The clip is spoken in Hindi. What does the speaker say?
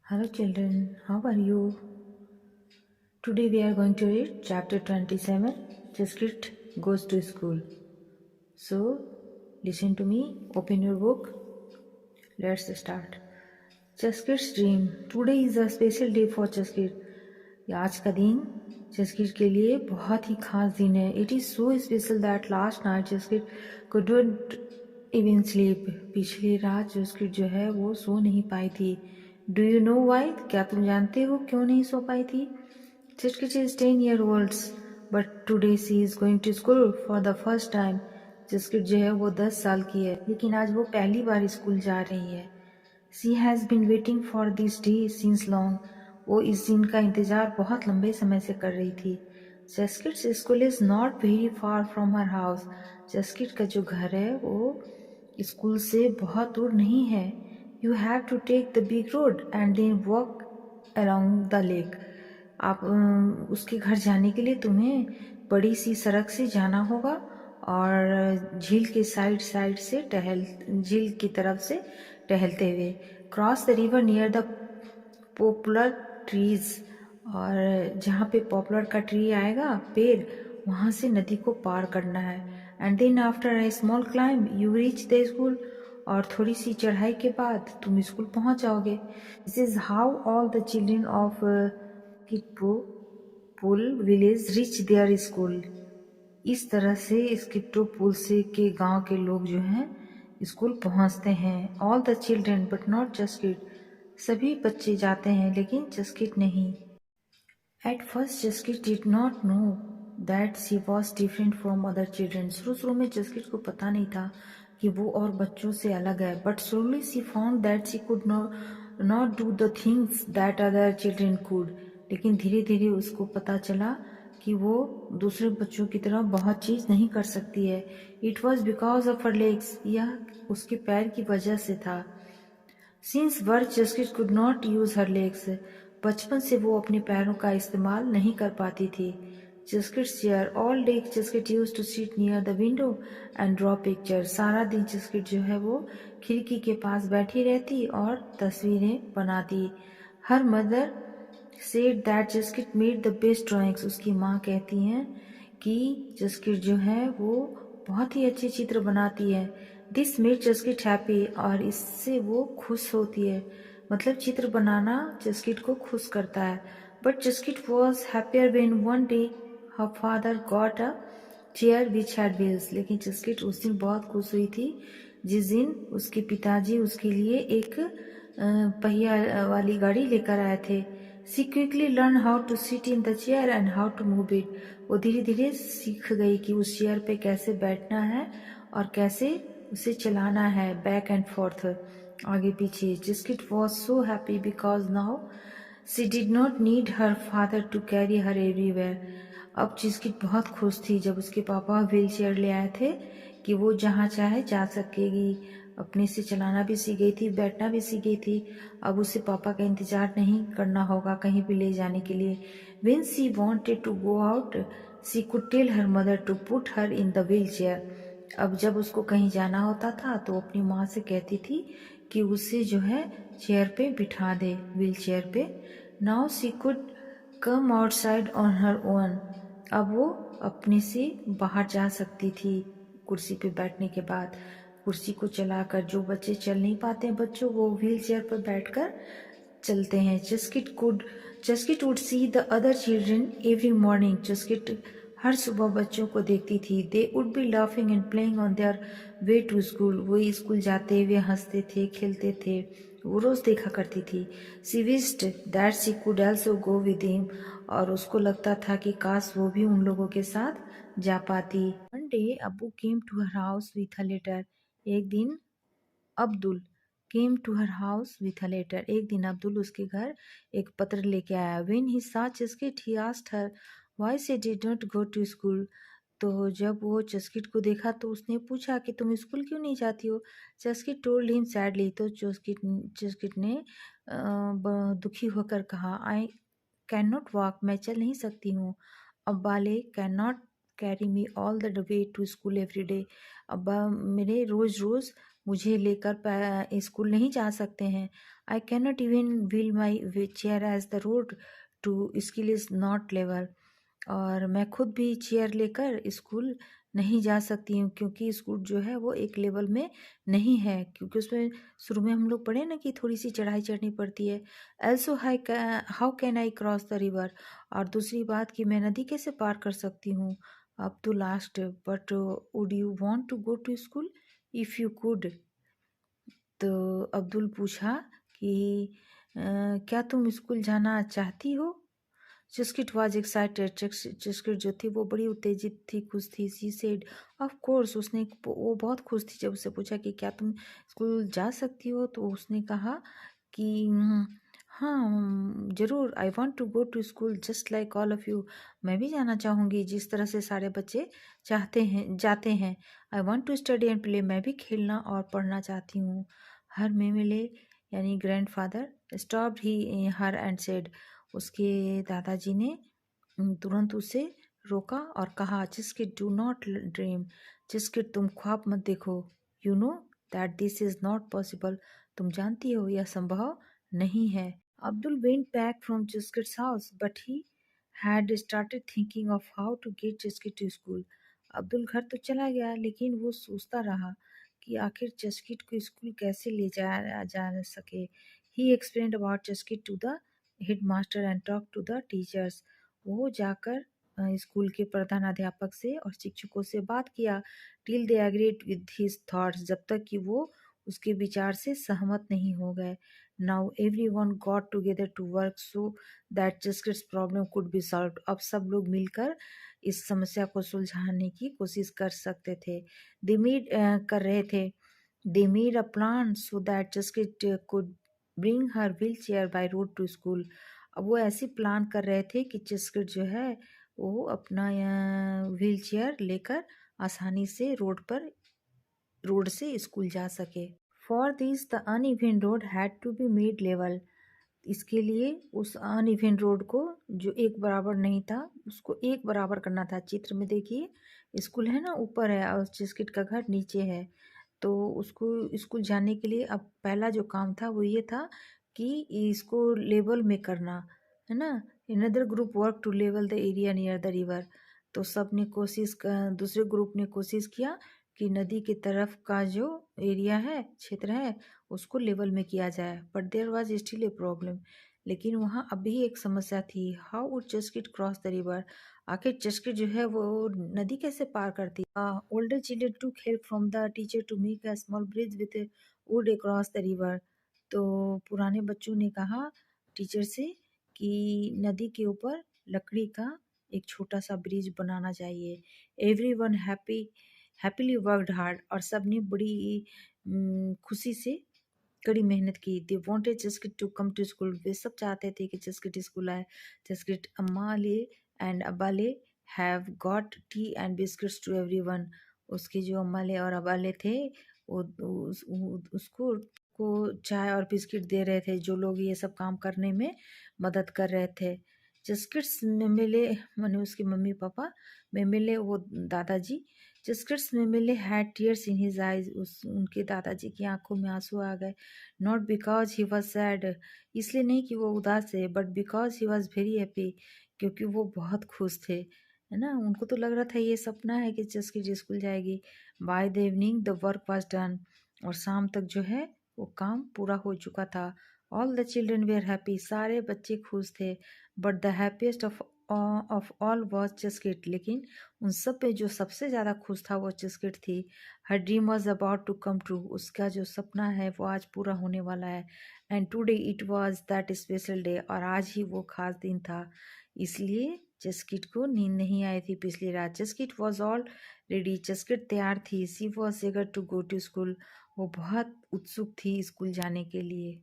Hello children, how are you? Today we are going to read chapter 27, Jaskit Goes to School. So, listen to me, open your book, let's start. Jaskit's dream. Today is a special day for Jaskit. आज का दिन जसकिट के लिए बहुत ही खास दिन है. It is so special that last night Jaskit couldn't even sleep. पिछली रात जसकिट जो है वो सो नहीं पाई थी. Do you know why? क्या तुम जानते हो क्यों नहीं सो पाई थी? Jaskit is 10 year olds but today she is going to school for the first time. Jaskit जो है वो 10 साल की है, लेकिन आज वो पहली बार स्कूल जा रही है. She has been waiting for this day since long. वो इस दिन का इंतज़ार बहुत लंबे समय से कर रही थी. Jaskit's school is not very far from her house. Jaskit का जो घर है वो स्कूल से बहुत दूर नहीं है. You have to take the big road and then walk along the lake. आप उसके घर जाने के लिए तुम्हें बड़ी सी सड़क से जाना होगा और झील के साइड साइड से झील की तरफ से टहलते हुए. Cross the river near the popular trees. और जहाँ पे पॉपुलर का ट्री आएगा पेड़, वहाँ से नदी को पार करना है. And then after a small climb you reach the school. और थोड़ी सी चढ़ाई के बाद तुम स्कूल पहुँच जाओगे. This is how all the children of Kitpo Pul village reach their school. इस तरह से स्किप्टो पुल से के गांव के लोग जो हैं स्कूल पहुंचते हैं. All the children but not Jaskit. सभी बच्चे जाते हैं लेकिन जसकिट नहीं. At first Jaskit did not know that she was different from other children. शुरू शुरू में जसकिट को पता नहीं था कि वो और बच्चों से अलग है. But slowly she found that she could not do the things that other children could. लेकिन धीरे धीरे उसको पता चला कि वो दूसरे बच्चों की तरह बहुत चीज़ नहीं कर सकती है. It was because of her legs. यह उसके पैर की वजह से था. Since birth Jaskit could not use her legs. बचपन से वो अपने पैरों का इस्तेमाल नहीं कर पाती थी. Jaskit chair all day Jaskit used to sit near the window and draw picture. सारा दिन जसकिट जो है वो खिड़की के पास बैठी रहती और तस्वीरें बनाती. Her mother said that Jaskit made the best drawings. उसकी माँ कहती हैं कि जसकिट जो है वो बहुत ही अच्छे चित्र बनाती है. This made Jaskit happy. और इससे वो खुश होती है. मतलब चित्र बनाना जसकिट को खुश करता है. But Jaskit was happier when one day her father got a chair which had wheels. लेकिन जसकिट उस दिन बहुत खुश हुई थी जिस दिन उसके पिताजी उसके लिए एक पहिया वाली गाड़ी लेकर आए थे. She quickly learn how to sit in the chair and how to move it. वो धीरे धीरे सीख गई कि उस चेयर पे कैसे बैठना है और कैसे उसे चलाना है बैक एंड फोर्थ, आगे पीछे. Jaskit was so happy because now she did not need her father to carry her everywhere. अब जसकिट बहुत खुश थी जब उसके पापा व्हील चेयर ले आए थे कि वो जहाँ चाहे जा सकेगी. अपने से चलाना भी सीख गई थी, बैठना भी सीख गई थी. अब उसे पापा का इंतजार नहीं करना होगा कहीं भी ले जाने के लिए. When she wanted to go out, she could tell her mother to put her in the wheelchair. अब जब उसको कहीं जाना होता था तो अपनी माँ से कहती थी कि उसे जो है चेयर पे बिठा दे, व्हील चेयर पे. Now she could come outside on her own. अब वो अपने से बाहर जा सकती थी कुर्सी पे बैठने के बाद. कुर्सी को चलाकर जो बच्चे चल नहीं पाते हैं बच्चों, वो व्हील चेयर पर बैठकर चलते हैं. Jaskit would see the other children every morning. Jaskit हर सुबह बच्चों को देखती थी. They would be laughing and playing on their way to school. वो स्कूल जाते हुए हंसते थे, खेलते थे. वो रोज देखा करती थी. She wished that she could also go with him. और उसको लगता था कि काश वो भी उन लोगों के साथ जा पाती. One day Abu came to her house with a letter. एक दिन Abdul came to her house with a letter. एक दिन अब्दुल उसके घर एक पत्र लेके आया. When he saw Jaskit he asked her why she did not go to school. तो जब वो जसकिट को देखा तो उसने पूछा कि तुम स्कूल क्यों नहीं जाती हो. जसकिट टोल्ड हिम सैडली. तो जसकिट ने दुखी होकर कहा, आई कैन नॉट वॉक. मैं चल नहीं सकती हूँ. अब्बाले can not carry me all the way to school every day. अब्बा मेरे रोज रोज मुझे लेकर स्कूल नहीं जा सकते हैं। I can not even wheel my chair as the road to school is not level. और मैं खुद भी चेयर लेकर स्कूल नहीं जा सकती हूँ, क्योंकि स्कूल जो है वो एक लेवल में नहीं है, क्योंकि उसमें शुरू में हम लोग पढ़े ना कि थोड़ी सी चढ़ाई चढ़नी पड़ती है। Also how can I cross the river. और दूसरी बात कि मैं नदी कैसे पार कर सकती हूँ। अब तो last, but would you want to go to school if you could. तो अब्दुल पूछा कि क्या तुम स्कूल जाना चाहती हो। जस्किट वॉज एक्साइटेड। जस्किट जो थी वो बड़ी उत्तेजित थी, खुश थी। She said of course. वो बहुत खुश थी जब उससे पूछा कि क्या तुम स्कूल जा सकती हो। तो उसने कहा कि हाँ, ज़रूर। I want to go to school just like all of you. मैं भी जाना चाहूँगी जिस तरह से सारे बच्चे जाते हैं। I want to study and play. मैं भी खेलना और पढ़ना चाहती हूँ। हर मेमेले यानी grandfather stopped he her and said. उसके दादाजी ने तुरंत उसे रोका और कहा, जिसकिट डू नॉट ड्रीम। जिसकिट तुम ख्वाब मत देखो। You know that this is not possible. तुम जानती हो यह संभव नहीं है। Abdul went back from Jiskit's house, but he had started thinking of how to get Jiskit to school. Abdul घर तो चला गया, लेकिन वो सोचता रहा कि आखिर जस्किट को स्कूल कैसे ले जा सके। He explained about Jaskit to the headmaster and talked to the teachers. वो जाकर स्कूल के प्रधानाध्यापक से और शिक्षकों से बात किया। Till they agreed with his thoughts. जब तक कि वो उसके विचार से सहमत नहीं हो गए। Now everyone got together to work so that Jaskit's problem could be solved. अब सब लोग मिलकर इस समस्या को सुलझाने की कोशिश कर सकते थे। कर रहे थे। They made a plan so that Jaskit could bring her wheelchair by road to school. अब वो ऐसी प्लान कर रहे थे कि जस्किट जो है वो अपना व्हील चेयर लेकर आसानी से रोड से स्कूल जा सके। For this the uneven road had to be made level. इसके लिए उस अनइवन रोड को, जो एक बराबर नहीं था, उसको एक बराबर करना था। चित्र में देखिए, स्कूल है ना ऊपर है और जिसकिट का घर नीचे है। तो उसको स्कूल जाने के लिए अब पहला जो काम था वो ये था कि इसको लेवल में करना है ना। Another group work to level the area near the river. तो सब ने दूसरे ग्रुप ने कोशिश किया कि नदी की तरफ का जो एरिया है, क्षेत्र है, उसको लेवल में किया जाए। But there was still a problem. लेकिन वहाँ अभी एक समस्या थी। हाउ वुड जस्किट क्रॉस द रिवर। आखिर जस्किट जो है वो नदी कैसे पार करती। Older children took help from the teacher to make a small bridge with wood across the river. तो पुराने बच्चों ने कहा टीचर से कि नदी के ऊपर लकड़ी का एक छोटा सा ब्रिज बनाना चाहिए। Everyone happily worked hard. और सब ने बड़ी खुशी से कड़ी मेहनत की। दे वांटेड जस्किट टू कम टू स्कूल। वे सब चाहते थे कि जस्किट स्कूल आए। जस्किट अम्माले एंड अब्बाले have got tea and biscuits to everyone. उसके जो अम्माले और अब्बाले थे वो उसको चाय और बिस्किट दे रहे थे, जो लोग ये सब काम करने में मदद कर रहे थे। जस्किट्स में मिले, माने उसके मम्मी पापा में मिले वो दादाजी। जस्किट्स में मिले had tears in his eyes. उनके दादाजी की आंखों में आंसू आ गए। Not because he was sad. इसलिए नहीं कि वो उदास है, but because he was very happy. क्योंकि वो बहुत खुश थे, है ना। उनको तो लग रहा था ये सपना है कि जस्किट स्कूल जाएगी। By the evening the work was done. और शाम तक जो है वो काम पूरा हो चुका था। All the children were happy. सारे बच्चे खुश थे। But the happiest of all was जस्किट। लेकिन उन सब पे जो सबसे ज़्यादा खुश था वो जस्किट थी। Her dream was about to come true. उसका जो सपना है वो आज पूरा होने वाला है। And today it was that special day. और आज ही वो खास दिन था। इसलिए जस्किट को नींद नहीं आई थी पिछली रात। जस्किट वॉज ऑल रेडी। जस्किट तैयार थी। She was eager to go to school. वो बहुत उत्सुक थी स्कूल जाने के लिए।